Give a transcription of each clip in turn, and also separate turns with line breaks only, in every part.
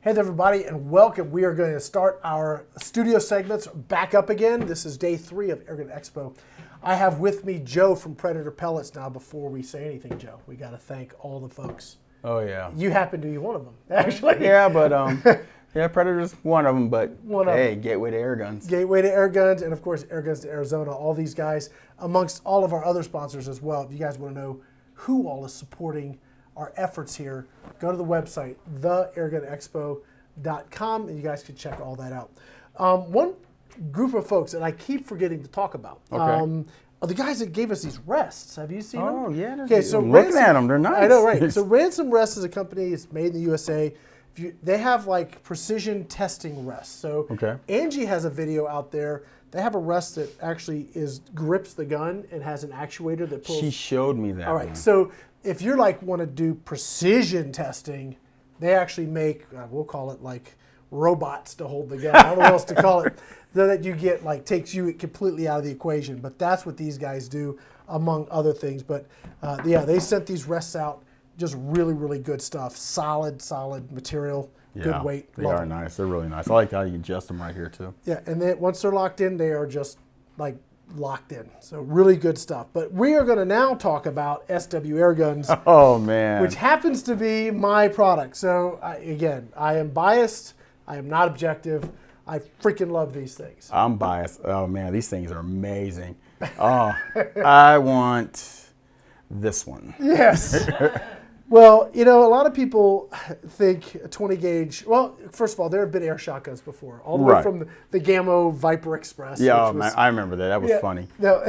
Hey there, everybody, and welcome. We are going to start our studio segments back up again. This is day 3 of Airgun Expo. I have with me Joe from Predator Pellets. Now, before we say anything, Joe, we got to thank all the folks.
Oh, yeah.
You happen to be one of them, actually.
Yeah, but yeah, Predator's one of them, but hey, Gateway to Airguns.
Gateway to Airguns, and of course, Airguns to Arizona, all these guys, amongst all of our other sponsors as well. If you guys want to know who all is supporting our efforts here, go to the website, theairgunexpo.com, and you guys can check all that out. One group of folks that I keep forgetting to talk about are the guys that gave us these rests. Have you seen them?
Oh, yeah.
Okay, so
looking at them, they're nice.
I know, right? So Ransom Rest is a company. It's made in the USA. They have like precision testing rests. So Angie has a video out there. They have a rest that actually grips the gun and has an actuator that pulls.
She showed me that.
All right,
one.
so if you're like want to do precision testing, they actually make, we'll call it like robots to hold the gun. I don't know what else to call it. That you get like takes you completely out of the equation. But that's what these guys do, among other things. But yeah, they sent these rests out. Just really, really good stuff. Solid material.
Yeah,
good weight.
They are nice. They're really nice. I like how you adjust them right here too.
Yeah, and then once they're locked in, they are just like locked in. So really good stuff. But we are going to now talk about SWAirguns.
Oh man.
Which happens to be my product. So again, I am biased. I am not objective. I freaking love these things.
I'm biased. Oh man, these things are amazing. Oh, I want this one.
Yes. Well, you know, a lot of people think a 20 gauge. Well, first of all, there have been air shotguns before, all the way from the Gammo Viper Express.
Yeah, man, I remember that. That was funny.
No,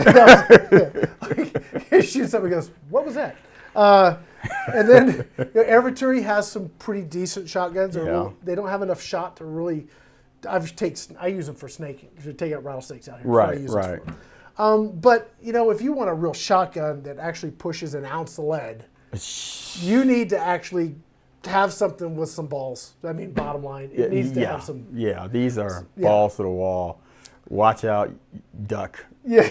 shoot something, goes, what was that? And then Airventuri has some pretty decent shotguns. They don't have enough shot to really. I use them for snaking. To take out rattlesnakes out here.
Right.
But you know, if you want a real shotgun that actually pushes an ounce of lead, you need to actually have something with some balls. I mean, bottom line, it needs to have some.
Yeah, these are balls to the wall. Watch out, duck.
Yeah,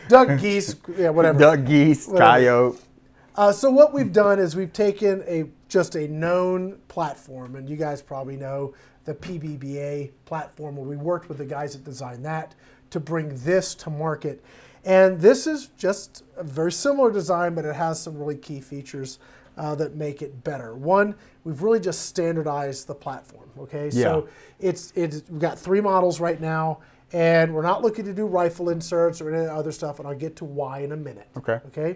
duck, geese, yeah, whatever.
Duck, geese, coyote.
So what we've done is we've taken just a known platform, and you guys probably know the PBBA platform, where we worked with the guys that designed that to bring this to market. And this is just a very similar design, but it has some really key features that make it better. One, we've really just standardized the platform, okay? Yeah. So we've got 3 models right now, and we're not looking to do rifle inserts or any other stuff, and I'll get to why in a minute. Okay?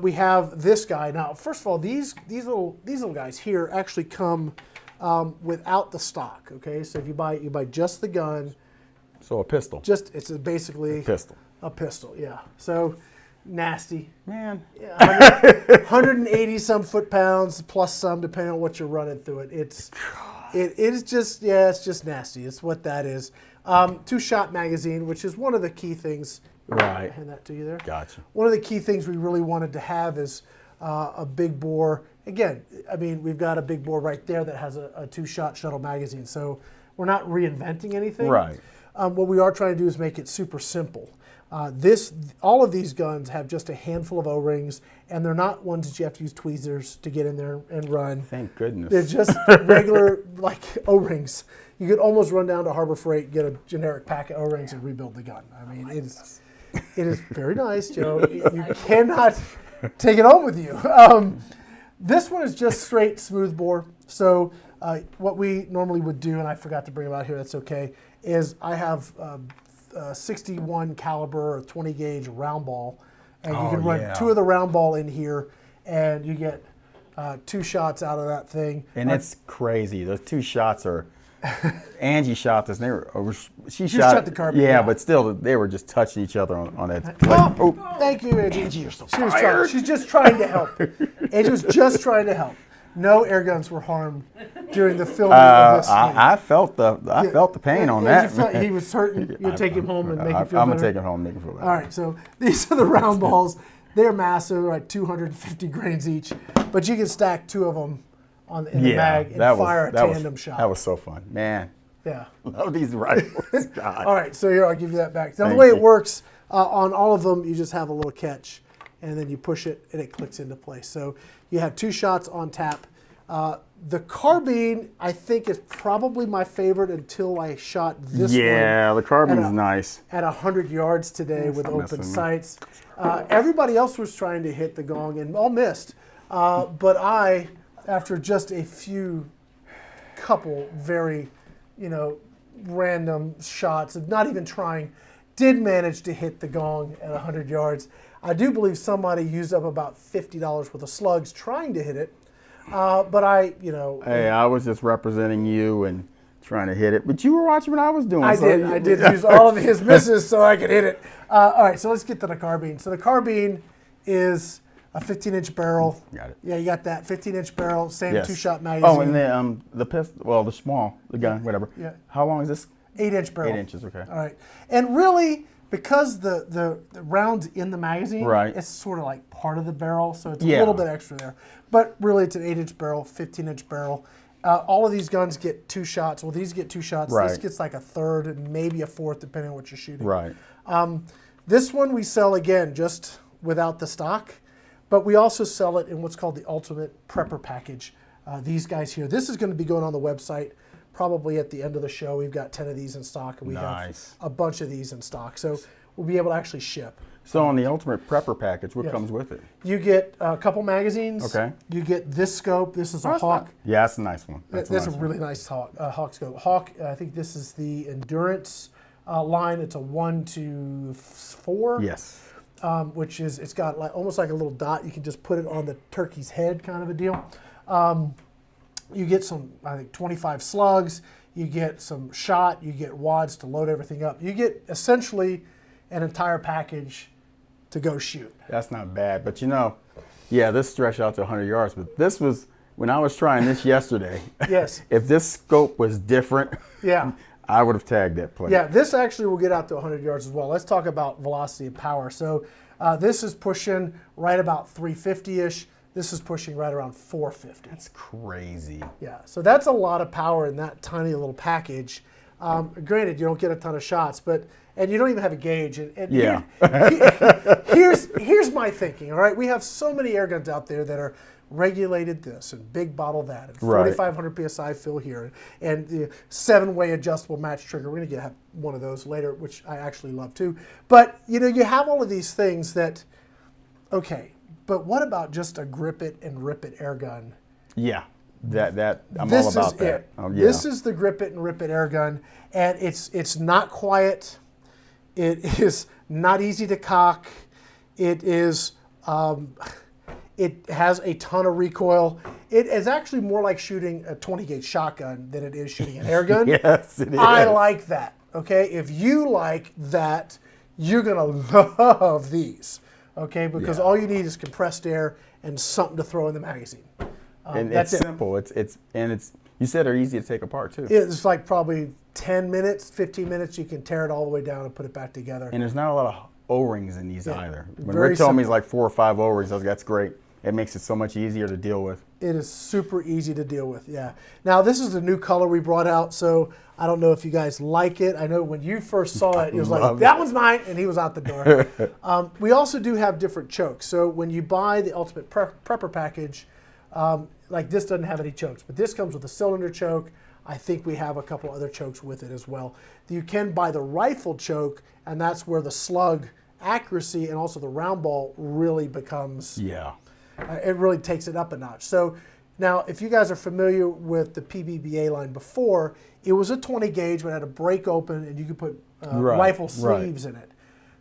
We have this guy. Now, first of all, these little guys here actually come without the stock, okay? So if you buy just the gun.
So a pistol.
It's basically
a pistol.
A pistol, yeah. So nasty.
Man.
Yeah, 180 some foot-pounds plus some, depending on what you're running through it. It's just nasty. It's what that is. 2-shot magazine, which is one of the key things.
Right.
Hand that to you there.
Gotcha.
One of the key things we really wanted to have is a big bore. Again, I mean, we've got a big bore right there that has a 2-shot shuttle magazine. So we're not reinventing anything.
Right.
What we are trying to do is make it super simple. All of these guns have just a handful of O-rings, and they're not ones that you have to use tweezers to get in there and run.
Thank goodness.
They're just regular like O-rings. You could almost run down to Harbor Freight, get a generic pack of O-rings, and rebuild the gun. I mean, it is very nice, Joe. You cannot take it home with you. This one is just straight smooth bore. So what we normally would do, and I forgot to bring them out here, that's okay, is I have 61 caliber or 20 gauge round ball, and you can run 2 of the round ball in here, and you get 2 shots out of that thing.
And it's crazy. Those 2 shots are. Angie shot this. And she shot
the carpet.
Yeah, but still, they were just touching each other on that.
Thank you, Angie.
Angie, you're so
tired. She's just trying to help. Angie was just trying to help. No air guns were harmed during the filming of this.
I felt the pain on that.
He was hurting. You'll take him home and make him feel better.
I'm gonna take him home and make him feel better.
All right. So these are the round balls. They're massive, like 250 grains each, but you can stack 2 of them in the mag and fire a tandem shot.
That was so fun, man.
Yeah.
Love these rifles. God.
All right, so here, I'll give you that back. Now, the way it works on all of them, you just have a little catch, and then you push it, and it clicks into place. So you have 2 shots on tap. The carbine, I think, is probably my favorite until I shot this one.
Yeah, the carbine's nice.
At 100 yards today with
stop
open
messing with me.
sights. Everybody else was trying to hit the gong and all missed. But I, after just a couple very, random shots of not even trying, did manage to hit the gong at 100 yards. I do believe somebody used up about $50 worth of slugs trying to hit it. But
Hey, I was just representing you and trying to hit it. But you were watching what I was doing.
I did use all of his misses so I could hit it. All right, so let's get to the carbine. So the carbine is a 15-inch barrel.
Got it.
Yeah, you got that 15-inch barrel, same
Yes.
2-shot magazine.
Oh, and then the pistol, well, the small, the gun, whatever.
Yeah.
How long is this?
8-inch barrel.
8 inches, okay.
All right, and really, because the rounds in the magazine,
Right.
it's sort of like part of the barrel, so it's a
Yeah.
little bit extra there. But really, it's an 8-inch barrel, 15-inch barrel. All of these guns get 2 shots. Well, these get 2 shots. This
Right.
gets like a third and maybe a fourth, depending on what you're shooting.
Right.
This one we sell again just without the stock, but we also sell it in what's called the Ultimate Prepper Package. These guys here. This is going to be going on the website probably at the end of the show. We've got 10 of these in stock, and we
Nice.
have a bunch of these in stock. So we'll be able to actually ship.
So on the Ultimate Prepper Package, what
Yes.
comes with it?
You get a couple magazines.
Okay.
You get this scope. This is a
That's
Hawke.
not- Yeah, that's a nice one.
That's
nice
a
one.
really nice Hawke scope. Hawke, I think this is the Endurance line. It's a 1-4.
Yes.
Which is, it's got like almost like a little dot. You can just put it on the turkey's head, kind of a deal. You get some, I think, 25 slugs. You get some shot. You get wads to load everything up. You get essentially an entire package to go shoot.
That's not bad. But yeah, this stretched out to 100 yards. But this was, when I was trying this yesterday,
Yes.
if this scope was different,
Yeah.
I would have tagged that plate.
Yeah, this actually will get out to 100 yards as well. Let's talk about velocity and power. So this is pushing right about 350-ish. This is pushing right around 450.
That's crazy.
Yeah, so that's a lot of power in that tiny little package. Granted, you don't get a ton of shots, and you don't even have a gauge. And
Yeah.
here's my thinking, all right? We have so many air guns out there that are regulated this and big bottle that and
Right.
4,500 PSI fill here and the 7-way adjustable match trigger. We're going to have one of those later, which I actually love too. But, you have all of these things that, okay, but what about just a grip it and rip it air gun?
Yeah. That I'm
This
all about
is
that.
it.
Oh, yeah.
This is the grip it and rip it air gun, and it's not quiet. It is not easy to cock. It is. It has a ton of recoil. It is actually more like shooting a 20 gauge shotgun than it is shooting an air gun.
Yes, it is.
I like that. Okay, if you like that, you're gonna love these. Okay, because
Yeah.
all you need is compressed air and something to throw in the magazine.
And
that's
it's
it.
simple. It's you said they're easy to take apart too.
It's like probably 10 minutes, 15 minutes. You can tear it all the way down and put it back together.
And there's not a lot of O-rings in these either. When
very
Rick told me it's
simple.
like 4 or 5 O-rings, I was like, that's great. It makes it so much easier to deal with.
It is super easy to deal with, yeah. Now, this is a new color we brought out, so I don't know if you guys like it. I know when you first saw it, it was like,
Love
that
it.
one's mine, and he was out the door. We also do have different chokes. So when you buy the Ultimate Prepper Package, like this doesn't have any chokes, but this comes with a cylinder choke. I think we have a couple other chokes with it as well. You can buy the rifle choke, and that's where the slug accuracy and also the round ball really becomes,
Yeah.
it really takes it up a notch. So now, if you guys are familiar with the PBBA line before, it was a 20 gauge, but it had a break open, and you could put
Right,
rifle
right.
sleeves in it.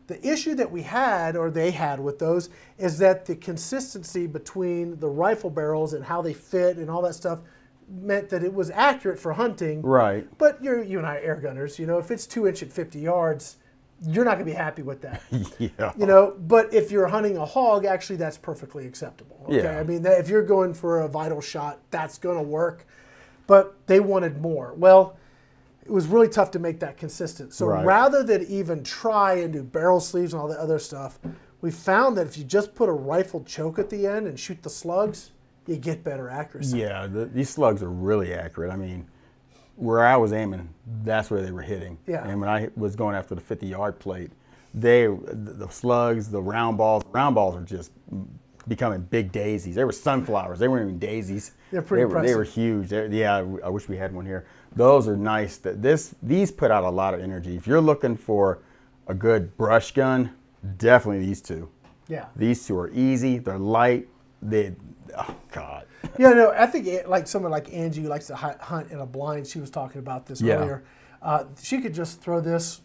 The issue that we had, or they had with those, is that the consistency between the rifle barrels and how they fit and all that stuff meant that it was accurate for hunting.
Right.
But you and I are air gunners. If it's 2-inch at 50 yards, you're not going to be happy with that.
Yeah.
But if you're hunting a hog, actually that's perfectly acceptable. Okay?
Yeah.
I mean, if you're going for a vital shot, that's going to work. But they wanted more. Well, it was really tough to make that consistent. So
Right.
rather than even try and do barrel sleeves and all the other stuff, we found that if you just put a rifled choke at the end and shoot the slugs, you get better accuracy.
Yeah, these slugs are really accurate. I mean, where I was aiming, that's where they were hitting.
Yeah.
And when I was going after the 50-yard plate, the slugs, the round balls are just becoming big daisies. They were sunflowers. They weren't even daisies.
They're pretty impressive.
They were huge. Yeah, I wish we had one here. Those are nice. These put out a lot of energy. If you're looking for a good brush gun, definitely these two.
Yeah.
These two are easy. They're light. Oh God.
Yeah, no, I think like someone like Angie who likes to hunt in a blind, she was talking about this earlier. She could just throw this,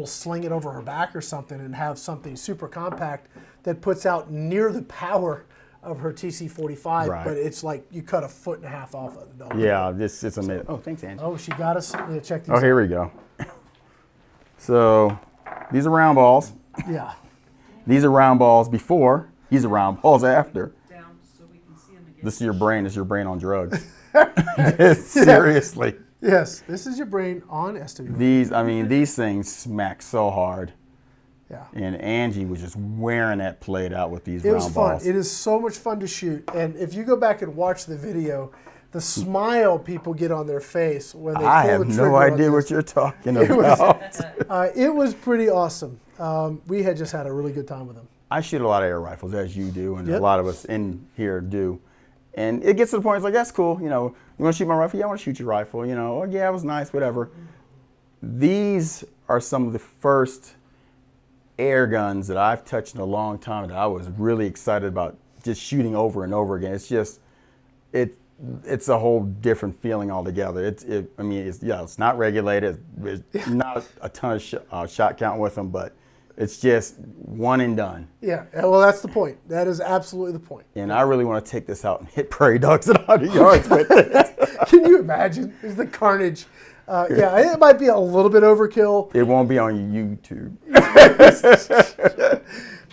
sling it over her back or something and have something super compact that puts out near the power of her TC-45,
Right.
but it's like you cut 1.5 feet off of it.
Yeah, it's amazing. Oh, thanks, Angie.
Oh, she got us. Yeah, check these
Oh, here we go. So these are round balls.
out. Yeah.
These are round balls before. These are round balls after. This is your brain. This is your brain on drugs. Seriously.
Yes, this is your brain on SW.
These things smack so hard.
Yeah.
And Angie was just wearing that plate out with these
It
round
was fun.
balls.
It is so much fun to shoot. And if you go back and watch the video, the smile people get on their face when they pull
I
the
have
trigger
no
on
idea
this.
what you're talking about.
It was pretty awesome. We had just had a really good time with them.
I shoot a lot of air rifles, as you do, and
Yep.
a lot of us in here do. And it gets to the point, it's like, that's cool. You want to shoot my rifle? Yeah, I want to shoot your rifle. Oh, yeah, it was nice, whatever. These are some of the first air guns that I've touched in a long time that I was really excited about just shooting over and over again. It's just, it's a whole different feeling altogether. It's not regulated. There's not a ton of shot count with them, but it's just one and done.
Yeah, well, that's the point. That is absolutely the point.
And I really want to take this out and hit prairie dogs at 100 yards with it.
Can you imagine? Is the carnage? Yeah, it might be a little bit overkill.
It won't be on YouTube.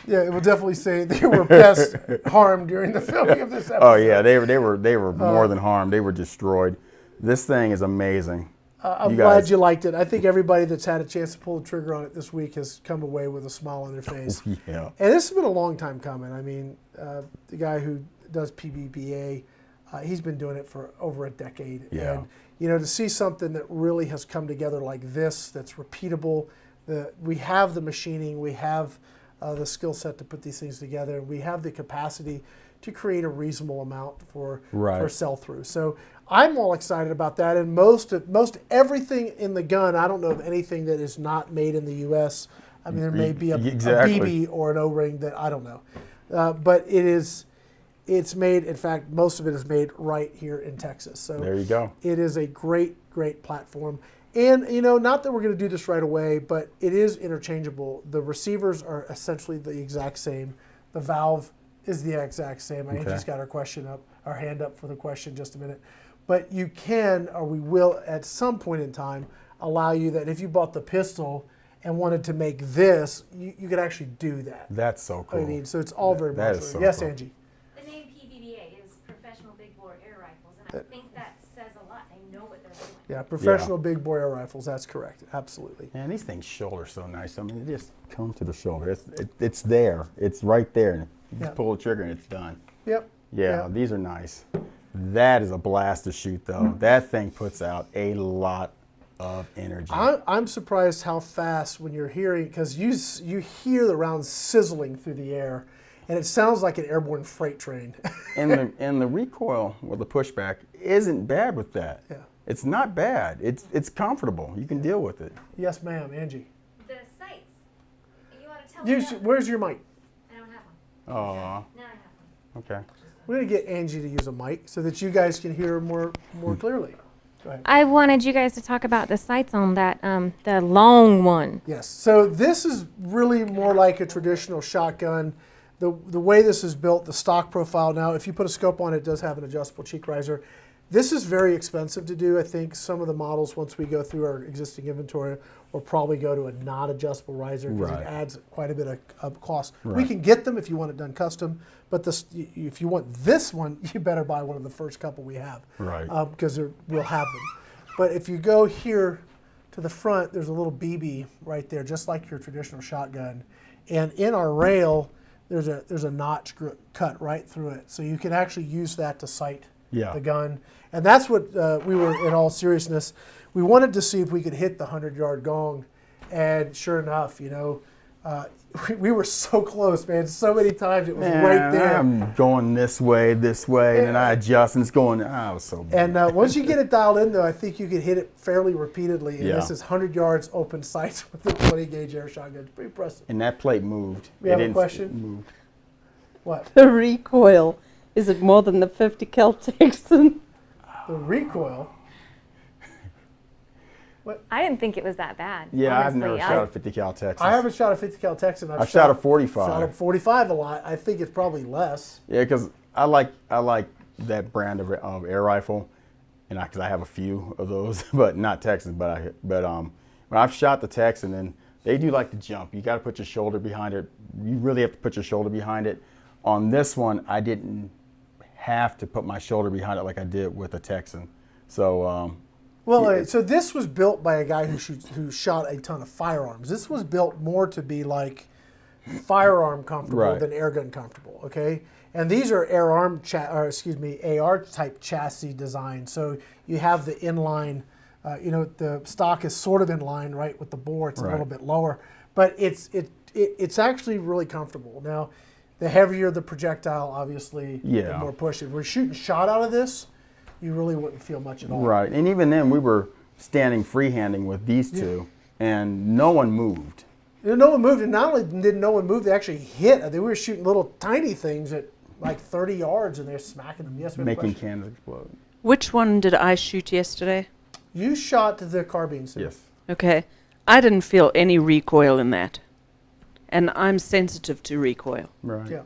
Yeah, it will definitely say they were best harmed during the filming of this episode.
Oh yeah, they were more than harmed. They were destroyed. This thing is amazing.
I'm glad you liked it. I think everybody that's had a chance to pull the trigger on it this week has come away with a smile on their face.
Yeah.
And this has been a long time coming. I mean, the guy who does PBBA, he's been doing it for over a decade.
Yeah.
And, to see something that really has come together like this, that's repeatable, we have the machining, we have the skill set to put these things together, and we have the capacity to create a reasonable amount for sell-through. So I'm all excited about that. And most everything in the gun, I don't know of anything that is not made in the U.S. I mean, there may be a BB or an O-ring that I don't know. But it's made, in fact, most of it is made right here in Texas. So
there you go.
It is a great, great platform. And, not that we're going to do this right away, but it is interchangeable. The receivers are essentially the exact same. The valve is the exact same.
Okay.
Angie's got our hand up for the question just a minute. But you can, or we will at some point in time, allow you that if you bought the pistol and wanted to make this, you could actually do that.
That's so cool.
I mean, so it's all very
that
modular.
is so
Yes,
cool.
Angie.
The name PBBA is Professional Big Bore Air Rifles, and I think that says a lot. They know what they're doing.
Yeah, professional big boy air rifles. That's correct. Absolutely.
Man, these things shoulder so nice. I mean, they just come to the shoulder. It's there. It's right there. You just pull the trigger and it's done.
Yep.
Yeah, these are nice. That is a blast to shoot, though. That thing puts out a lot of energy.
I'm surprised how fast when you're hearing, because you hear the rounds sizzling through the air, and it sounds like an airborne freight train.
and the recoil with the pushback isn't bad with that.
Yeah.
It's not bad. It's comfortable. You can deal with it.
Yes, ma'am, Angie.
The sights. You ought to tell me that.
Where's your mic?
I don't have one.
Aw.
Now I have one.
Okay.
We're going to get Angie to use a mic so that you guys can hear more clearly. Go ahead.
I wanted you guys to talk about the sights on that, the long one.
Yes. So this is really more like a traditional shotgun. The way this is built, the stock profile now, if you put a scope on it, it does have an adjustable cheek riser. This is very expensive to do. I think some of the models, once we go through our existing inventory, will probably go to a not adjustable riser because it adds quite a bit of cost.
Right.
We can get them if you want it done custom, but if you want this one, you better buy one of the first couple we have.
Right.
Because we'll have them. But if you go here to the front, there's a little BB right there, just like your traditional shotgun. And in our rail, there's a notch cut right through it. So you can actually use that to sight the gun. And that's what we were, in all seriousness, we wanted to see if we could hit the 100-yard gong. And sure enough, we were so close, man. So many times it was
Man,
right there.
I'm going this way, and then I adjust, and it's going. I was so.
And once you get it dialed in, though, I think you can hit it fairly repeatedly. And
Yeah.
this is 100 yards open sights with the 20 gauge air shotgun. It's pretty impressive.
And that plate moved.
We have a
It
question?
moved.
What?
The recoil, is it more than the 50 cal Texan?
The recoil?
I didn't think it was that bad.
Yeah, I've
honestly.
never shot a 50 cal Texas.
I haven't shot a 50 cal Texan.
I've shot a 45.
Shot a 45 a lot. I think it's probably less.
Yeah, because I like that brand of air rifle, and because I have a few of those, but not Texans. But when I've shot the Texan, and they do like to jump. You got to put your shoulder behind it. You really have to put your shoulder behind it. On this one, I didn't have to put my shoulder behind it like I did with the Texan. So.
Well,
Yeah.
so this was built by a guy who shot a ton of firearms. This was built more to be like firearm comfortable
Right.
than airgun comfortable. Okay, and these are AR type chassis design. So you have the inline, the stock is sort of in line, right, with the bore. It's a
Right.
little bit lower, but it's actually really comfortable. Now, the heavier the projectile, obviously, the
Yeah.
more push. If we're shooting shot out of this, you really wouldn't feel much at all.
Right, and even then we were standing freehanding with these two, and no one moved.
No one moved, and not only did no one move, they actually hit. They were shooting little tiny things at like 30 yards, and they're smacking them. Yes, we have a
Making
question.
cannons explode.
Which one did I shoot yesterday?
You shot the carbine, sir.
Yes.
Okay. I didn't feel any recoil in that. And I'm sensitive to recoil.
Right.
Yeah.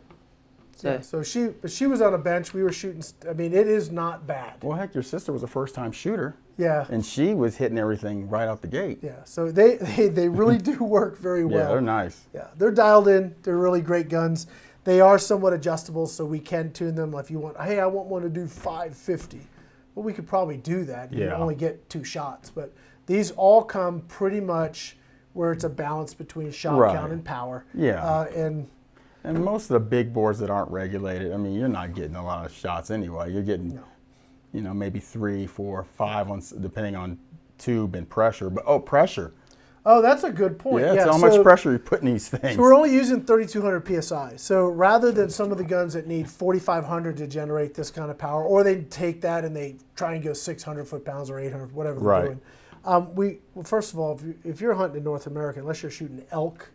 So,
Yeah. So she was on a bench. We were shooting. I mean, it is not bad.
Well, heck, your sister was a first-time shooter,
Yeah.
and she was hitting everything right out the gate.
Yeah. So they really do work very well.
Yeah, they're nice.
Yeah, they're dialed in. They're really great guns. They are somewhat adjustable, so we can tune them. If you want, hey, I want one to do 550. Well, we could probably do that. You
Yeah.
only get 2 shots, but these all come pretty much where it's a balance between shot
Right.
count and power.
Yeah.
And
And most of the big bores that aren't regulated, I mean, you're not getting a lot of shots anyway. You're getting, maybe 3, 4, 5, depending on tube and pressure. But pressure.
oh, that's a good point.
Yeah, it's how much
so-
pressure you put in these things.
So we're only using 3,200 psi. So rather than some of the guns that need 4,500 to generate this kind of power, or they take that and they try and go 600 foot-pounds or 800, whatever they're
Right.
doing. Well, first of all, if you're hunting in North America, unless you're shooting elk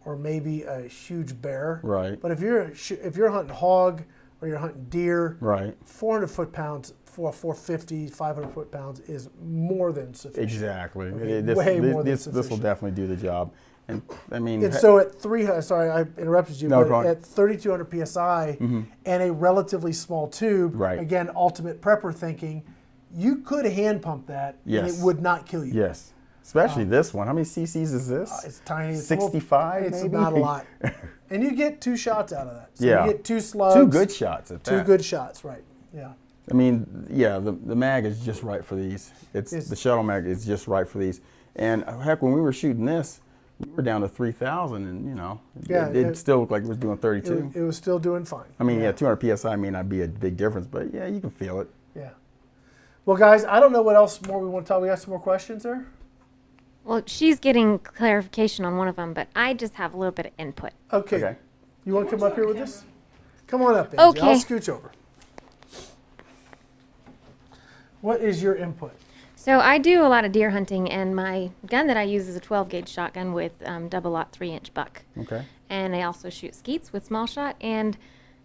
or maybe a huge bear,
Right.
But if you're hunting hog or you're hunting deer,
Right.
400 foot-pounds, 450, 500 foot-pounds is more than sufficient.
Exactly.
Okay, way more than
This will
sufficient.
definitely do the job. And I mean,
And so at 300, sorry, I interrupted you,
No,
but
go on.
at 3,200 psi and a relatively small tube,
Right.
again, ultimate prepper thinking, you could hand pump that and
Yes.
it would not kill you.
yes, especially this one. How many cc's is this?
It's tiny. It's a little-
65
It's
maybe?
not a lot. And you get 2 shots out of that. So
Yeah.
you get 2 slugs.
2 good shots at
2
that.
good shots, right. Yeah.
I mean, yeah, the mag is just right for these.
It's-
The shuttle mag is just right for these. And heck, when we were shooting this, we were down to 3,000, and
Yeah,
it
it-
still looked like it was doing 32.
It was still doing fine.
I mean, yeah, 200 psi may not be a big difference, but yeah, you can feel it.
Yeah. Well, guys, I don't know what else more we want to talk. We got some more questions there?
Well, she's getting clarification on one of them, but I just have a little bit of input.
Okay.
Okay.
You want to come up here with us? Come on up, Angie. I'll
Okay.
scooch over. What is your input?
So I do a lot of deer hunting, and my gun that I use is a 12 gauge shotgun with double-aught 3-inch buck.
Okay.
And I also shoot skeets with small shot, and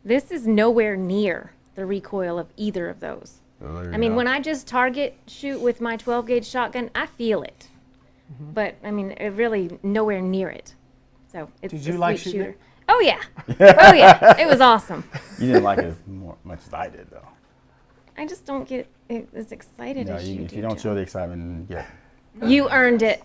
this is nowhere near the recoil of either of those. I mean, when I just target shoot with my 12 gauge shotgun, I feel it. But I mean, it really nowhere near it. So it's
Did
a
you like
sweet
shooting
shooter. Oh yeah, oh yeah, it was awesome.
You didn't like it as much as I did, though.
I just don't get as excited
No,
as you
if
do.
you don't
Joe.
show the excitement, yeah.
You earned it.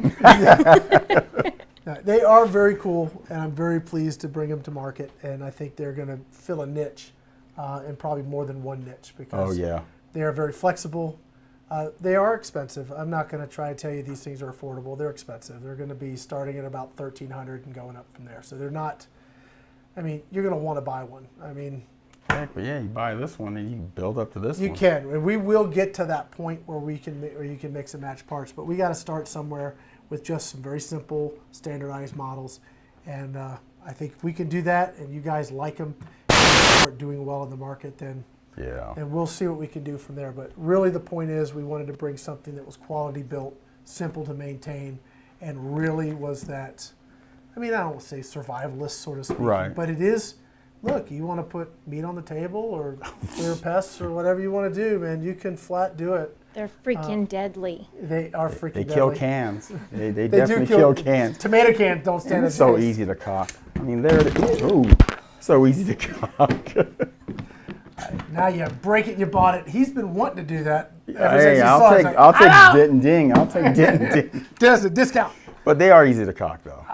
They are very cool, and I'm very pleased to bring them to market. And I think they're going to fill a niche, and probably more than one niche,
Oh,
because
yeah.
they are very flexible. They are expensive. I'm not going to try to tell you these things are affordable. They're expensive. They're going to be starting at about $1,300 and going up from there. So they're not. I mean, you're going to want to buy one. I mean,
Heck, but yeah, you buy this one and you build up to this
you
one.
can, and we will get to that point where we can, where you can mix and match parts. But we got to start somewhere with just some very simple, standardized models, And I think if we can do that and you guys like them and start doing well in the market, then
Yeah.
and we'll see what we can do from there. But really the point is we wanted to bring something that was quality built, simple to maintain, and really was that, I mean, I don't want to say survivalist, sort of speaking,
Right.
but it is, look, you want to put meat on the table or clear pests or whatever you want to do, man, you can flat do it.
They're freaking deadly.
They are freaking
They
deadly.
kill cans. They
They
definitely
do
kill cans.
Tomato cans don't stand
And
a
it's so
chance.
easy to cock. I mean, so easy to cock.
Now you break it, you bought it. He's been wanting to do that ever since
Hey,
he
I'll
saw it.
take
He's like,
dit and ding. I'll take dit and ding.
There's a discount.
But they are easy to cock, though.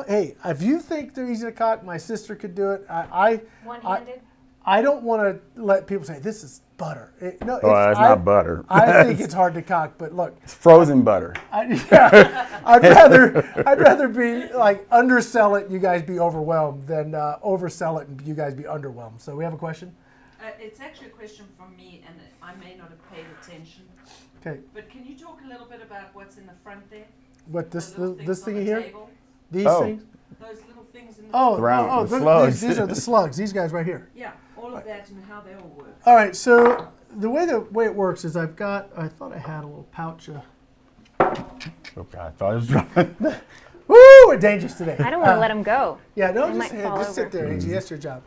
Hey, if you think they're easy to cock, my sister could do it.
One-handed?
I don't want to let people say this is butter. No,
Oh, it's not butter.
I think it's hard to cock, but look,
It's frozen butter.
I'd rather be like undersell it and you guys be overwhelmed than oversell it and you guys be underwhelmed. So we have a question.
It's actually a question from me, and I may not have paid attention.
Okay,
But can you talk a little bit about what's in the front there?
what this
The little things
this
on
thing
the
here?
table?
These
Oh.
things?
Those little things in the
Oh,
Round, the
th-
slugs.
These are the slugs. These guys right here.
Yeah, all of that and how they all work.
All right, so the way it works is I thought I had a little pouch of.
Okay, I thought it was dropping.
Woo, we're dangerous today.
I don't want to let them go.
Yeah, no,
They
just,
might fall
just sit
over.
there, Angie. That's your job.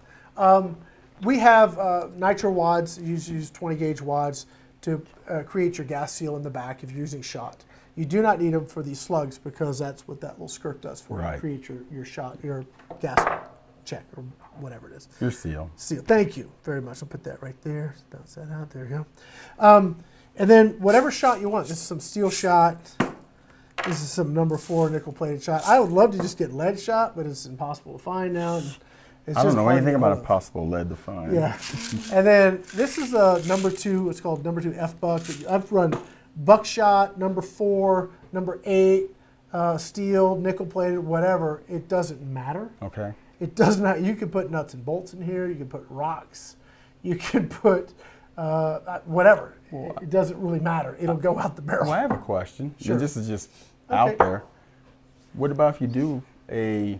We have nitro wads. You use 20 gauge wads to create your gas seal in the back if you're using shot. You do not need them for these slugs because that's what that little skirt does for you.
Right.
Create your shot, your gas check or whatever it is.
Your seal.
Seal. Thank you very much. I'll put that right there. Bounce that out. There you go. And then whatever shot you want. This is some steel shot. This is some number 4 nickel plated shot. I would love to just get lead shot, but it's impossible to find now. And it's
I don't
just
know
hard
anything
to
about a
hold.
possible lead to find.
Yeah. And then this is a number 2. It's called number 2 F-Buck. I've run buckshot, number 4, number 8, steel, nickel plated, whatever. It doesn't matter.
Okay.
It does not. You can put nuts and bolts in here. You can put rocks. You can put whatever. It doesn't really matter. It'll go out the barrel.
Well, I have a question.
Sure.
And this is just
Okay.
out there. What about if you do a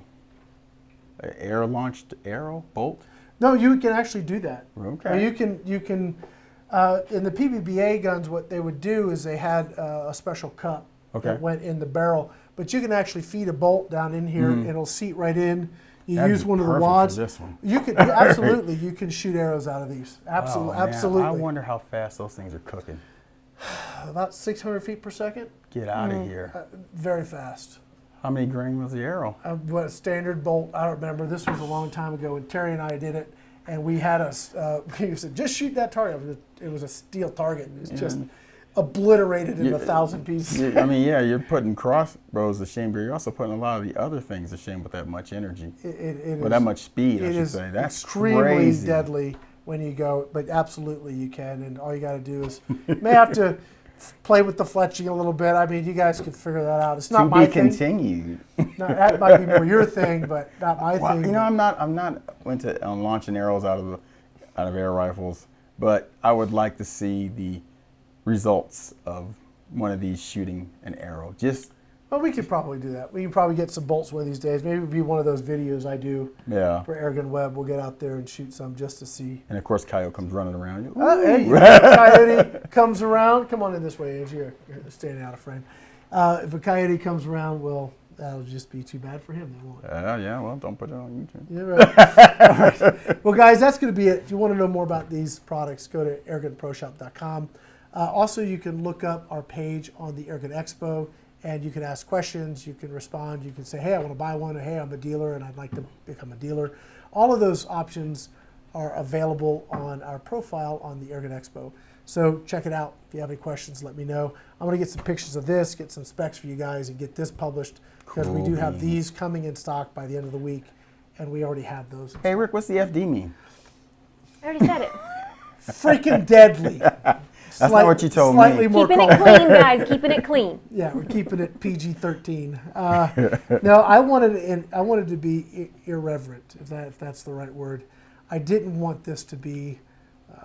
air launched arrow bolt?
No, you can actually do that.
Okay.
Or you can in the PBBA guns. What they would do is they had a special cup
Okay.
that went in the barrel, but you can actually feed a bolt down in here. And it'll seat right in. You
That'd
use
be
one of the
perfect for
wads.
this one.
You can absolutely. You can shoot arrows out of these. Absolutely,
Oh, man,
absolutely.
I wonder how fast those things are cooking.
About 600 feet per second.
Get out of here.
Very fast.
How many grain was the arrow?
What a standard bolt. I don't remember. This was a long time ago when Terry and I did it, and we had he said, just shoot that target. It was a steel target. It was just obliterated in 1,000 pieces.
I mean, yeah, you're putting crossbows to shame, but you're also putting a lot of the other things to shame with that much energy.
It
With that much speed, I
it
should
is
say. That's
extremely
crazy.
deadly when you go, but absolutely you can, and all you got to do is you may have to play with the fletching a little bit. I mean, you guys can figure that out. It's not
To
my
be
thing.
continued.
No, that might be more your thing, but not my
Well,
thing.
you know, I'm not into launching arrows out of air rifles, but I would like to see the results of one of these shooting an arrow. Just
Well, we could probably do that. We can probably get some bolts one of these days. Maybe it'd be one of those videos I do
yeah.
for Airgun Web. We'll get out there and shoot some just to see.
And of course, Coyote comes running around.
Hey, coyote comes around. Come on in this way, Angie. You're standing out of frame. If a coyote comes around, well, that'll just be too bad for him. Then, won't it?
Yeah, well, don't put it on YouTube.
Yeah, right. All right. Well, guys, that's going to be it. If you want to know more about these products, go to airgunproshop.com. Also, you can look up our page on the Airgun Expo, and you can ask questions. You can respond. You can say, hey, I want to buy one, or hey, I'm a dealer, and I'd like to become a dealer. All of those options are available on our profile on the Airgun Expo. So check it out. If you have any questions, let me know. I'm going to get some pictures of this, get some specs for you guys, and get this published because we do have these coming in stock by the end of the week, and we already have those.
Hey, Rick, what's the FD mean?
I already said it.
Freaking deadly.
That's not what you told me.
Slightly more
Keeping it
colorful.
clean, guys. Keeping it clean.
Yeah, we're keeping it PG-13. No, I wanted to be irreverent, if that's the right word. I didn't want this to be.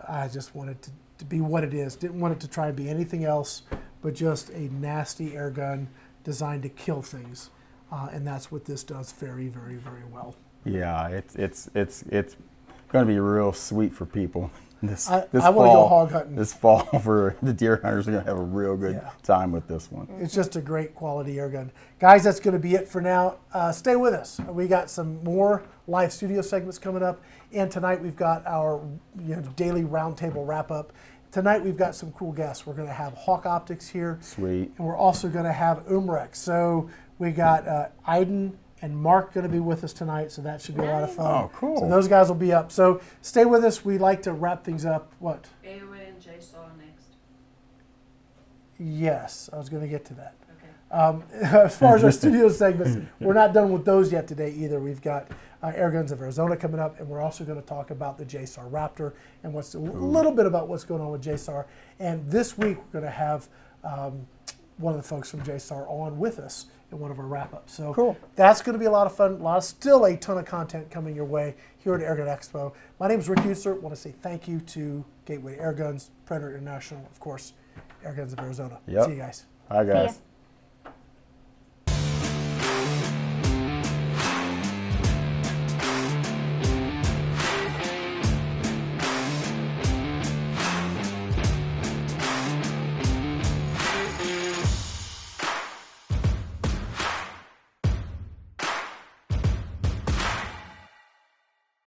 I just wanted to be what it is. Didn't want it to try and be anything else but just a nasty air gun designed to kill things. and that's what this does very, very, very well.
Yeah, it's going to be real sweet for people. This
I
this
want to go
fall,
hog hunting.
this fall for the deer hunters are going to have a real good
Yeah.
time with this one.
It's just a great quality air gun. Guys, that's going to be it for now. Stay with us. We got some more live studio segments coming up. And tonight we've got our daily roundtable wrap up. Tonight we've got some cool guests. We're going to have Hawke Optics here.
Sweet.
And we're also going to have Umrek. So we got Iden and Mark going to be with us tonight, so that should be a lot of fun.
Oh, cool.
So those guys will be up. So stay with us. We like to wrap things up. What?
AOA and JSAW next.
Yes, I was going to get to that.
Okay.
As far as our studio segments, we're not done with those yet today either. We've got Airguns of Arizona coming up, and we're also going to talk about the JSAR Raptor and what's a little bit about what's going on with JSAR. And this week we're going to have one of the folks from JSAR on with us in one of our wrap-ups. So
Cool.
That's going to be a lot of fun. Still a ton of content coming your way here at Airgun Expo. My name is Rick User. I want to say thank you to Gateway Airguns, Predator International, of course, Airguns of Arizona.
Yep.
See you guys.
Hi, guys.
ya.